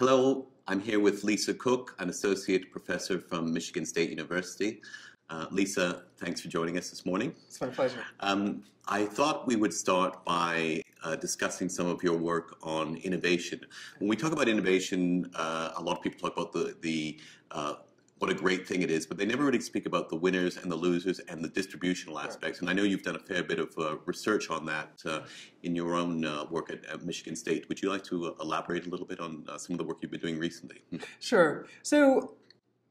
Hello, I'm here with Lisa Cook, an associate professor from Michigan State University. Lisa, thanks for joining us this morning. It's my pleasure. I thought we would start by discussing some of your work on innovation. When we talk about innovation, a lot of people talk about what a great thing it is, but they never really speak about the winners and the losers and the distributional aspects. And I know you've done a fair bit of research on that in your own work at Michigan State. Would you like to elaborate a little bit on some of the work you've been doing recently? Sure. So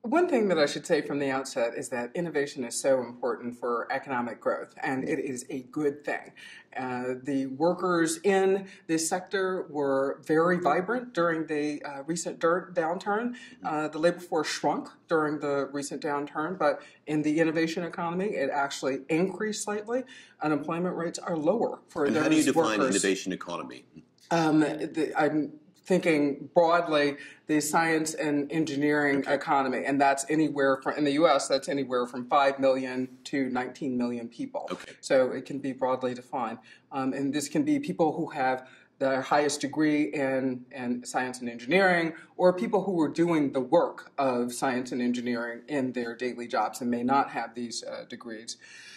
one thing that I should say from the outset is that innovation is so important for economic growth, and it is a good thing. The workers in this sector were very vibrant during the recent downturn. The labor force shrunk during the recent downturn, but in the innovation economy, it actually increased slightly. Unemployment rates are lower for those workers. And how do you define innovation economy? I'm thinking broadly the science and engineering economy, and that's anywhere from, in the U.S., that's anywhere from 5 million to 19 million people. So it can be broadly defined. And this can be people who have the highest degree in science and engineering, or people who are doing the work of science and engineering in their daily jobs and may not have these degrees.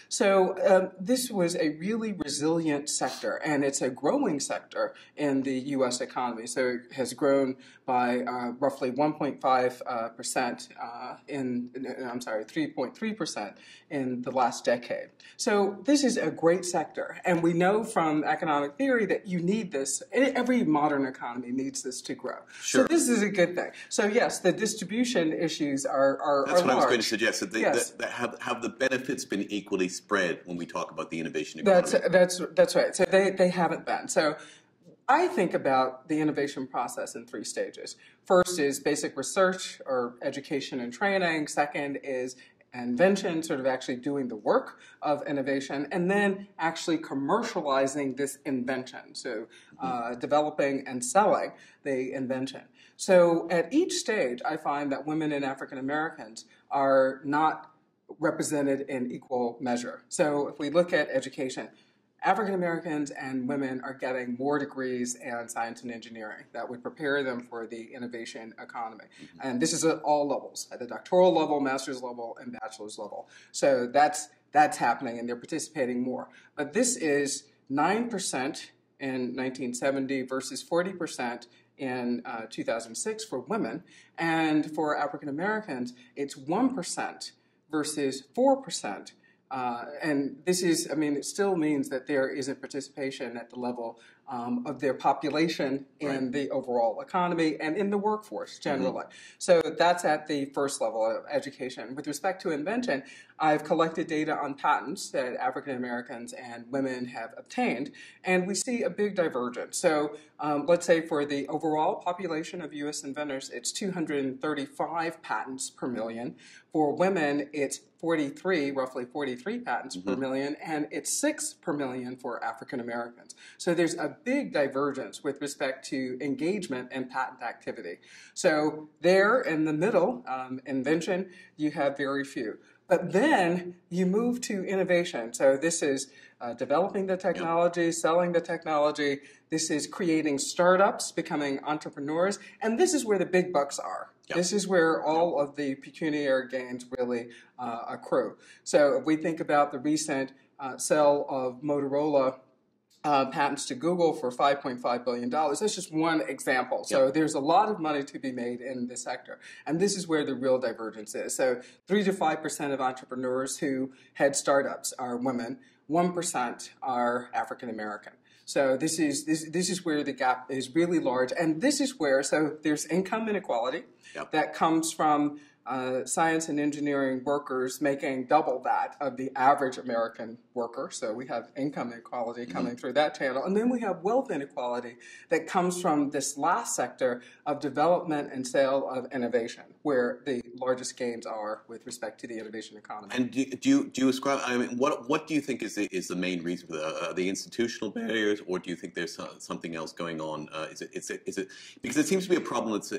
So this was a really resilient sector, and it's a growing sector in the U.S. economy. So it has grown by roughly 1.5% 3.3% in the last decade. So this is a great sector, and we know from economic theory that you need this. Every modern economy needs this to grow. Sure. So this is a good thing. So yes, the distribution issues are That's what large. I was going to suggest. That have the benefits been equally spread when we talk about the innovation economy? That's right. So they haven't been. So I think about the innovation process in 3 stages. First is basic research or education and training. Second is invention, sort of actually doing the work of innovation, and then actually commercializing this invention, so developing and selling the invention. So at each stage, I find that women and African Americans are not represented in equal measure. So if we look at education, African Americans and women are getting more degrees in science and engineering that would prepare them for the innovation economy. And this is at all levels, at the doctoral level, master's level, and bachelor's level. So that's happening, and they're participating more. But this is 9% in 1970 versus 40% in 2006 for women. And for African Americans, it's 1% versus 4%. And this is, it still means that there isn't participation at the level of their population in the overall economy and in the workforce generally. So that's at the first level of education. With respect to invention, I've collected data on patents that African Americans and women have obtained, and we see a big divergence. So let's say for the overall population of U.S. inventors, it's 235 patents per million. For women, it's roughly 43 patents per million, and it's 6 per million for African Americans. So there's a big divergence with respect to engagement and patent activity. So there in the middle, invention, you have very few. But then you move to innovation. So this is developing the technology, selling the technology. This is creating startups, becoming entrepreneurs. And this is where the big bucks are. This is where all of the pecuniary gains really accrue. So if we think about the recent sale of Motorola patents to Google for $5.5 billion. That's just one example. So there's a lot of money to be made in this sector. And this is where the real divergence is. So 3 to 5% of entrepreneurs who head startups are women. 1% are African American. So this is where the gap is really large. And this is where, so there's income inequality that comes from science and engineering workers making double that of the average American worker. So we have income inequality coming through that channel. And then we have wealth inequality that comes from this last sector of development and sale of innovation, where the largest gains are with respect to the innovation economy. And do you ascribe, what do you think is the main reason for the institutional barriers, or do you think there's something else going on? Is it because it seems to be a problem that's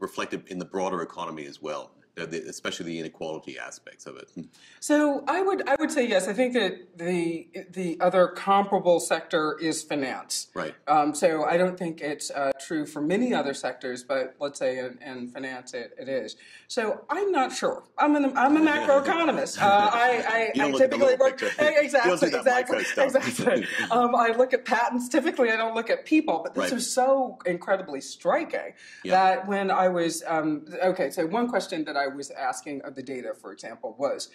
reflected in the broader economy as well? Especially the inequality aspects of it. So I would say yes. I think that the other comparable sector is finance. Right. So I don't think it's true for many other sectors, but let's say in finance it is. So I'm not sure. I'm a macroeconomist. I typically work exactly. I look at patents. Typically, I don't look at people, but this was so incredibly striking that when I was so one question that I was asking of the data, for example, was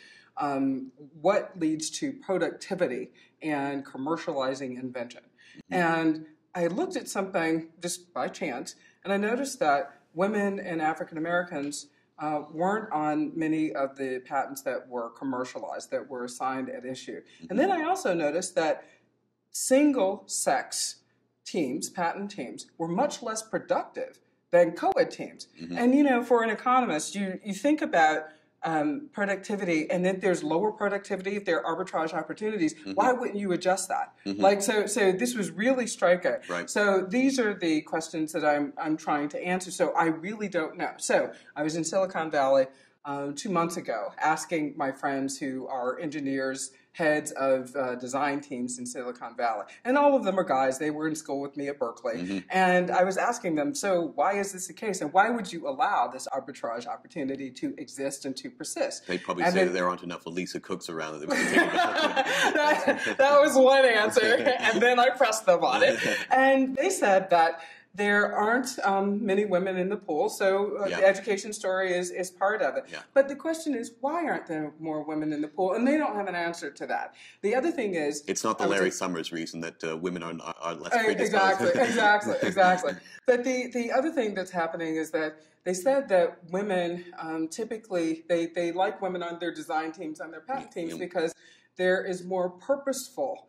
what leads to productivity and commercializing invention. And I looked at something just by chance, and I noticed that women and African Americans weren't on many of the patents that were commercialized, that were assigned at issue. And then I also noticed that single-sex teams, patent teams, were much less productive than co-ed teams. And, for an economist, you think about productivity, and then there's lower productivity if there are arbitrage opportunities. Why wouldn't you adjust that? So this was really striking. So these are the questions that I'm trying to answer. So I really don't know. So I was in Silicon Valley 2 months ago asking my friends who are engineers, heads of design teams in Silicon Valley. And all of them are guys. They were in school with me at Berkeley. And I was asking them, so why is this the case? And why would you allow this arbitrage opportunity to exist and to persist? They'd probably say that there aren't enough Lisa Cooks around. That was one answer. And then I pressed them on it. And they said that there aren't many women in the pool, so the education story is part of it. But the question is, why aren't there more women in the pool? And they don't have an answer to that. The other thing is... It's not the Larry Summers reason that women are less predisposed. Exactly. But the other thing that's happening is that they said that women typically, they like women on their design teams, on their patent teams, because there is more purposeful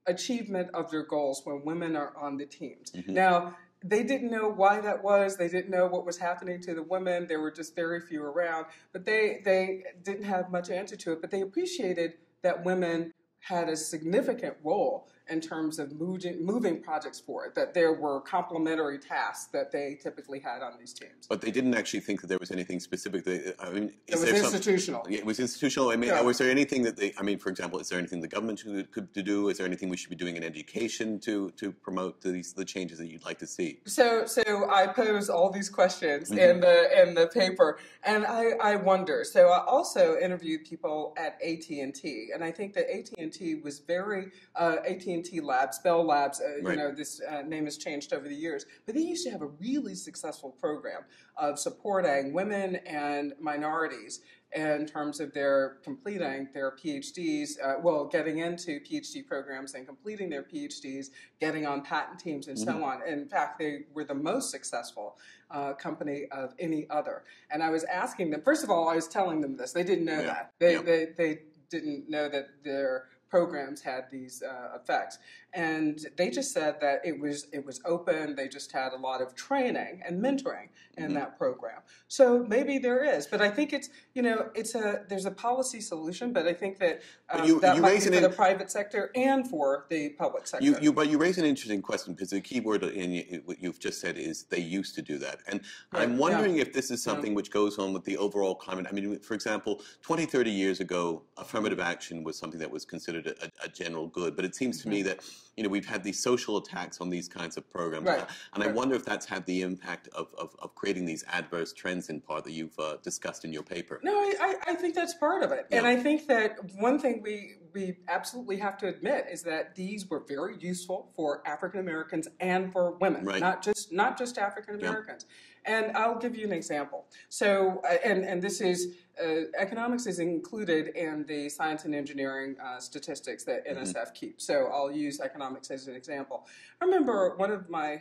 achievement of their goals when women are on the teams. Now, they didn't know why that was. They didn't know what was happening to the women. There were just very few around. But they didn't have much answer to it. But they appreciated that women had a significant role in terms of moving projects forward, that there were complementary tasks that they typically had on these teams. But they didn't actually think that there was anything specific. It was institutional. It was institutional. I mean, was there anything that for example, is there anything the government could do? Is there anything we should be doing in education to promote the changes that you'd like to see? So I pose all these questions in the paper, and I wonder. So I also interviewed people at AT&T, and I think that AT&T was very AT&T Labs, Bell Labs, this name has changed over the years, but they used to have a really successful program of supporting women and minorities in terms of their completing their PhDs, getting into PhD programs and completing their PhDs, getting on patent teams and so on. In fact, they were the most successful company of any other. And I was asking them, first of all, I was telling them this. They didn't know that. They didn't know that their programs had these effects. And they just said that it was open. They just had a lot of training and mentoring in that program. So maybe there is, but I think it's there's a policy solution, but I think that that might be for the private sector and for the public sector. But you raise an interesting question, because the key word in what you've just said is they used to do that. And I'm wondering if this is something which goes on with the overall climate. I mean, for example, 20, 30 years ago, affirmative action was something that was considered a general good, but it seems to me that we've had these social attacks on these kinds of programs, and I wonder if that's had the impact of creating these adverse trends in part that you've discussed in your paper. No, I think that's part of it, and I think that one thing we absolutely have to admit is that these were very useful for African Americans and for women, not just African Americans. And I'll give you an example. So, and this is, economics is included in the science and engineering statistics that NSF keeps. So I'll use economics as an example. I remember one of my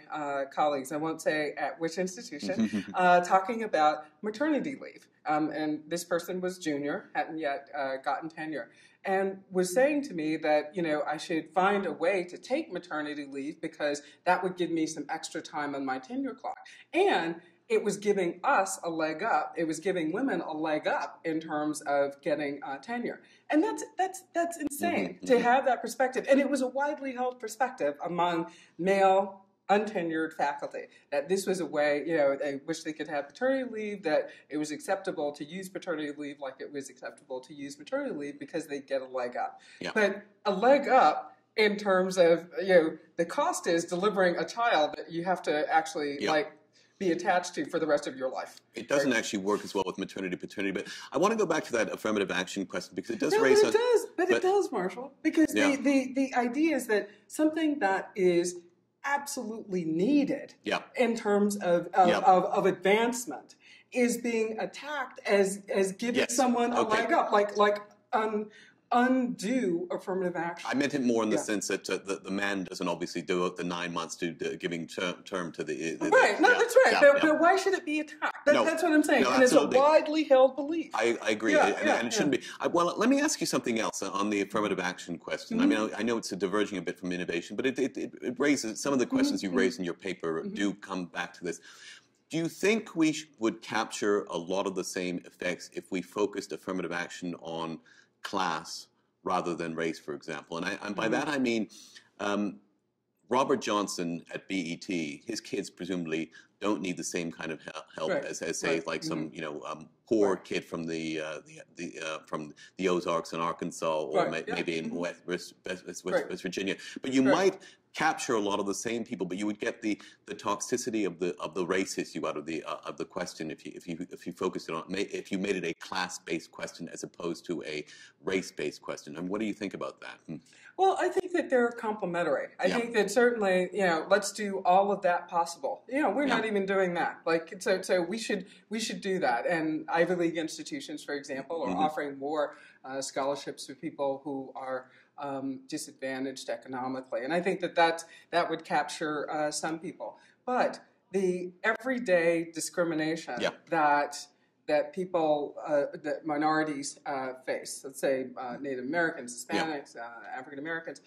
colleagues, I won't say at which institution, talking about maternity leave. And this person was junior, hadn't yet gotten tenure, and was saying to me that, I should find a way to take maternity leave because that would give me some extra time on my tenure clock. And it was giving us a leg up. It was giving women a leg up in terms of getting tenure. And that's insane to have that perspective. And it was a widely held perspective among male untenured faculty, that this was a way, they wish they could have paternity leave, that it was acceptable to use paternity leave like it was acceptable to use maternity leave because they get a leg up. Yeah. But a leg up in terms of, the cost is delivering a child that you have to actually be attached to for the rest of your life. It doesn't actually work as well with maternity, paternity, but I want to go back to that affirmative action question because it does raise. It does, Marshall, because the idea is that something that is absolutely needed in terms of advancement is being attacked as giving someone a leg up, like undue affirmative action. I meant it more in the sense that the man doesn't obviously do the 9 months to giving term to the right. No, that's right. But why should it be attacked? That's what I'm saying. No, and it's a widely held belief. I agree, and it shouldn't be. Well, let me ask you something else on the affirmative action question. Mm-hmm. I mean, I know it's diverging a bit from innovation, but it raises some of the questions you raised in your paper do come back to this. Do you think we would capture a lot of the same effects if we focused affirmative action on class rather than race, for example? And by that I mean Robert Johnson at BET, his kids presumably don't need the same kind of help as say like some poor kid from the Ozarks in Arkansas or maybe in West Virginia. But you might capture a lot of the same people, but you would get the toxicity of the race issue out of the question if you focused it on if you made it a class-based question as opposed to a race-based question. And what do you think about that? Well, I think that they're complementary. I think that certainly, let's do all of that possible. We're not even doing that. So we should do that. And Ivy League institutions, for example, are offering more scholarships for people who are disadvantaged economically. And I think that would capture some people. But the everyday discrimination that people, that minorities face, let's say Native Americans, Hispanics, African Americans,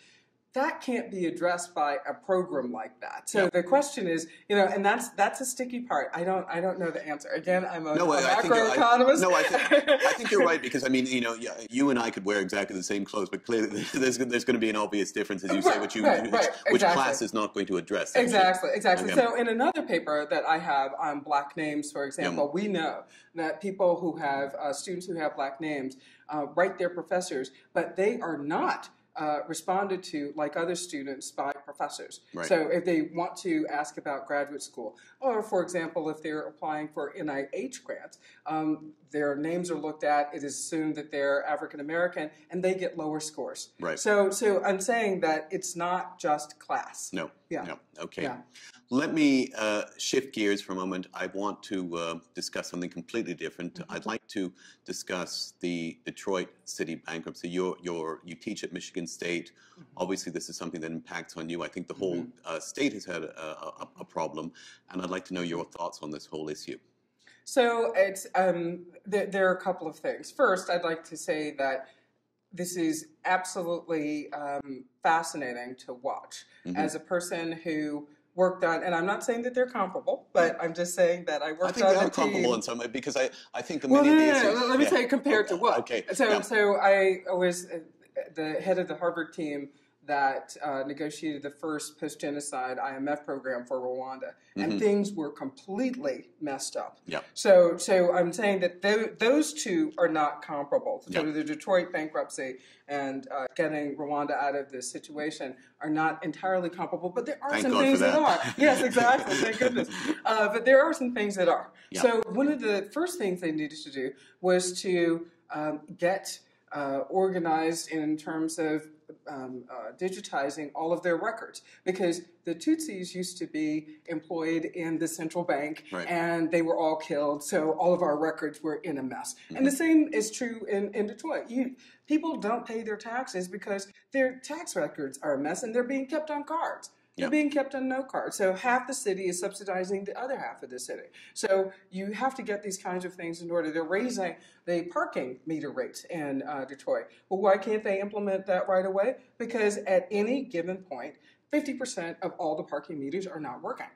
that can't be addressed by a program like that. So the question is, and that's a sticky part. I don't know the answer. Again, I'm a macroeconomist. I think you're right because I mean, you and I could wear exactly the same clothes, but clearly there's going to be an obvious difference, as you say, which class is not going to address. Exactly. Okay. So in another paper that I have on Black names, for example, we know that people who have students who have Black names write their professors, but they are not responded to like other students by professors. Right. So if they want to ask about graduate school, or for example, if they're applying for NIH grants, their names are looked at, it is assumed that they're African American, and they get lower scores. Right. So I'm saying that it's not just class. No. Okay. Yeah. Let me shift gears for a moment. I want to discuss something completely different. I'd like to discuss the Detroit City bankruptcy. You teach at Michigan State. Obviously, this is something that impacts on you. I think the whole state has had a problem, and I'd like to know your thoughts on this whole issue. So it's there are a couple of things. First, I'd like to say that this is absolutely fascinating to watch. As a person who worked on, and I'm not saying that they're comparable, but I'm just saying that I worked on a team. I think they are comparable in some way because I think the many of the issues. Let me say compared to what. Okay. So I was the head of the Harvard team that negotiated the first post-genocide IMF program for Rwanda, and things were completely messed up. Yeah. So I'm saying that those two are not comparable. So the Detroit bankruptcy and getting Rwanda out of this situation are not entirely comparable, but there are some things that are. Yes, exactly. Thank goodness. But there are some things that are. Yeah. So one of the first things they needed to do was to get organized in terms of digitizing all of their records, because the Tutsis used to be employed in the central bank, and they were all killed, so all of our records were in a mess. And the same is true in Detroit. People don't pay their taxes because their tax records are a mess, and they're being kept on cards. They're being kept on no cards. So half the city is subsidizing the other half of the city. So you have to get these kinds of things in order. They're raising the parking meter rates in Detroit. Well, why can't they implement that right away? Because at any given point, 50% of all the parking meters are not working.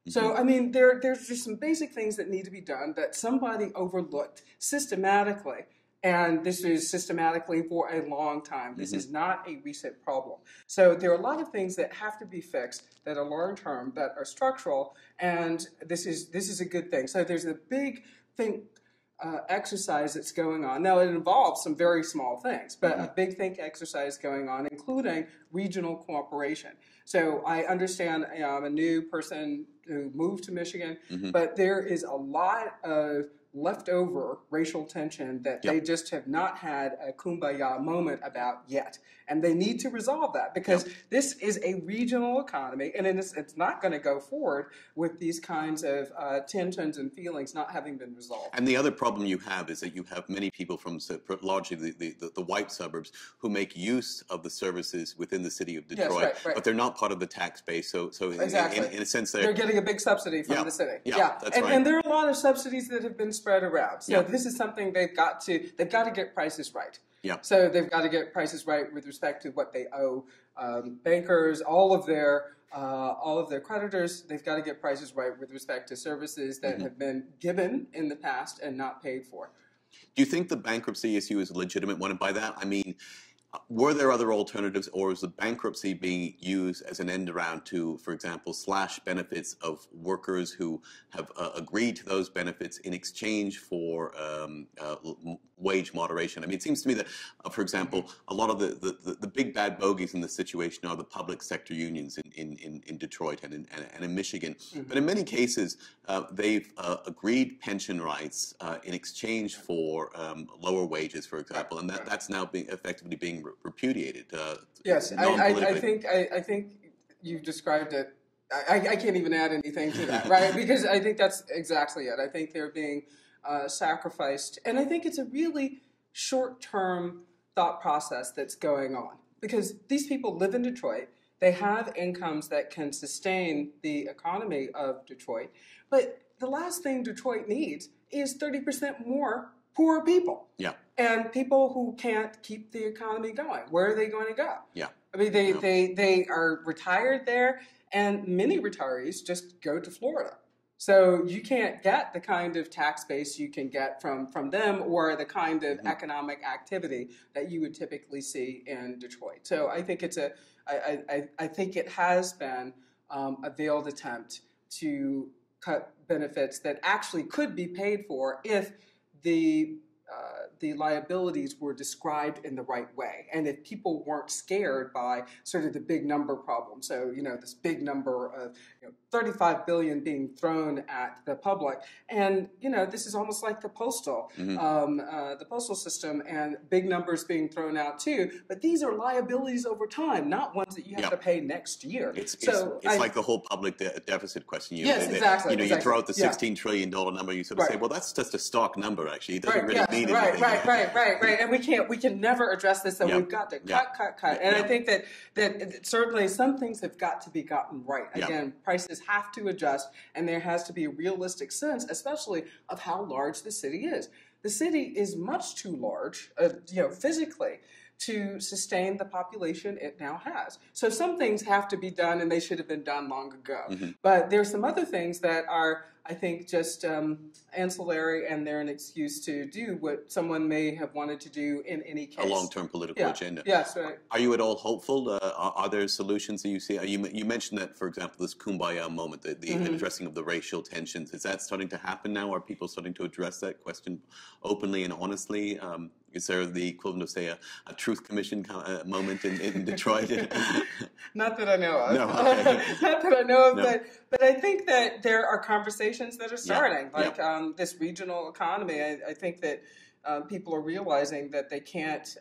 So, I mean, there's just some basic things that need to be done that somebody overlooked systematically And this is systematically for a long time. This is not a recent problem. So there are a lot of things that have to be fixed that are long term, that are structural, and this is a good thing. So there's a big thing. Exercise that's going on. Now, it involves some very small things, but a big think exercise going on, including regional cooperation. So I understand I'm a new person who moved to Michigan, but there is a lot of leftover racial tension that they just have not had a kumbaya moment about yet. And they need to resolve that because this is a regional economy, and it's not going to go forward with these kinds of tensions and feelings not having been resolved. And the other problem you have is that you have many people from largely the white suburbs who make use of the services within the city of Detroit, but they're not part of the tax base. So exactly. in a sense, they're getting a big subsidy from the city. That's right. And there are a lot of subsidies that have been spread around. So this is something they've got to get prices right. So they've got to get prices right with respect to what they owe bankers, all of their creditors. They've got to get prices right with respect to services that have been given in the past and not paid for. Do you think the bankruptcy issue is a legitimate one? And by that, I mean, were there other alternatives, or is the bankruptcy being used as an end around to, for example, slash benefits of workers who have agreed to those benefits in exchange for wage moderation? I mean, it seems to me that, for example, a lot of the big bad bogeys in this situation are the public sector unions in Detroit and in Michigan. But in many cases, they've agreed pension rights in exchange for lower wages, for example, and that's now effectively being repudiated. Yes, I think you've described it. I can't even add anything to that, right? Because I think that's exactly it. I think they're being sacrificed, and I think it's a really short-term thought process that's going on because these people live in Detroit. They have incomes that can sustain the economy of Detroit, but the last thing Detroit needs is 30% more poor people. And people who can't keep the economy going. Where are they going to go? I mean, they are retired there, and many retirees just go to Florida. So you can't get the kind of tax base you can get from them or the kind of economic activity that you would typically see in Detroit. So I think I think it has been a veiled attempt to cut benefits that actually could be paid for if the liabilities were described in the right way. And if people weren't scared by sort of the big number problem. So, this big number of 35 billion being thrown at the public. And, this is almost like the postal system and big numbers being thrown out too. But these are liabilities over time, not ones that you have to pay next year. It's like the whole public deficit question. Exactly. You throw out the $16 trillion number, you sort of say, well, that's just a stock number, actually. It doesn't really mean anything. Right. And we can never address this, so we've got to cut. And I think that certainly some things have got to be gotten right. Again, prices have to adjust, and there has to be a realistic sense, especially of how large the city is. The city is much too large, physically, to sustain the population it now has. So some things have to be done, and they should have been done long ago. But there's some other things that are, I think, just ancillary, and they're an excuse to do what someone may have wanted to do in any case. A long-term political agenda. Yes, right. Are you at all hopeful? Are there solutions that you see? You mentioned that, for example, this kumbaya moment, the addressing of the racial tensions. Is that starting to happen now? Are people starting to address that question openly and honestly? Is there the equivalent of, say, a truth commission moment in Detroit? Not that I know of. No, okay. Not that I know of, no. But I think that there are conversations that are starting, this regional economy. I think that people are realizing that they can't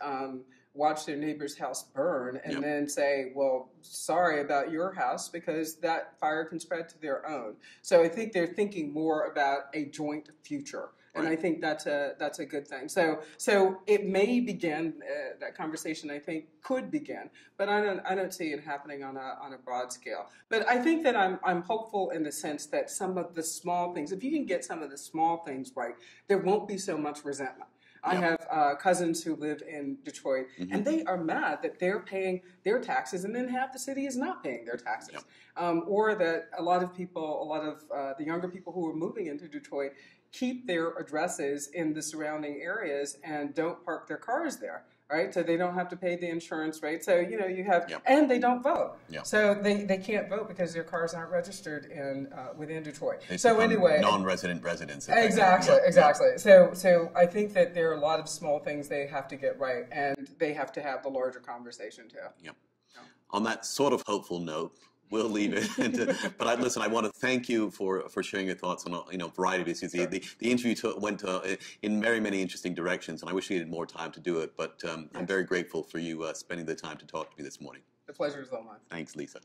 watch their neighbor's house burn and then say, well, sorry about your house, because that fire can spread to their own. So I think they're thinking more about a joint future. And I think that's a good thing. So it may begin, that conversation, I think, could begin, but I don't see it happening on a broad scale. But I think that I'm hopeful in the sense that some of the small things, if you can get some of the small things right, there won't be so much resentment. I Yep. have cousins who live in Detroit, and they are mad that they're paying their taxes, and then half the city is not paying their taxes, Yep. or that a lot of people, a lot of the younger people who are moving into Detroit, keep their addresses in the surrounding areas and don't park their cars there, right? So they don't have to pay the insurance, right? So, you know, you have, Yep. and they don't vote. Yep. So they can't vote because their cars aren't registered in within Detroit. They So become anyway, non-resident residents. exactly, Yep. exactly. So I think that there are a lot of small things they have to get right, and they have to have the larger conversation too. Yep. On that sort of hopeful note, we'll leave it. But listen, I want to thank you for sharing your thoughts on a variety of issues. The interview went in very many interesting directions, and I wish we had more time to do it. But I'm very grateful for you spending the time to talk to me this morning. The pleasure is all mine. Thanks, Lisa.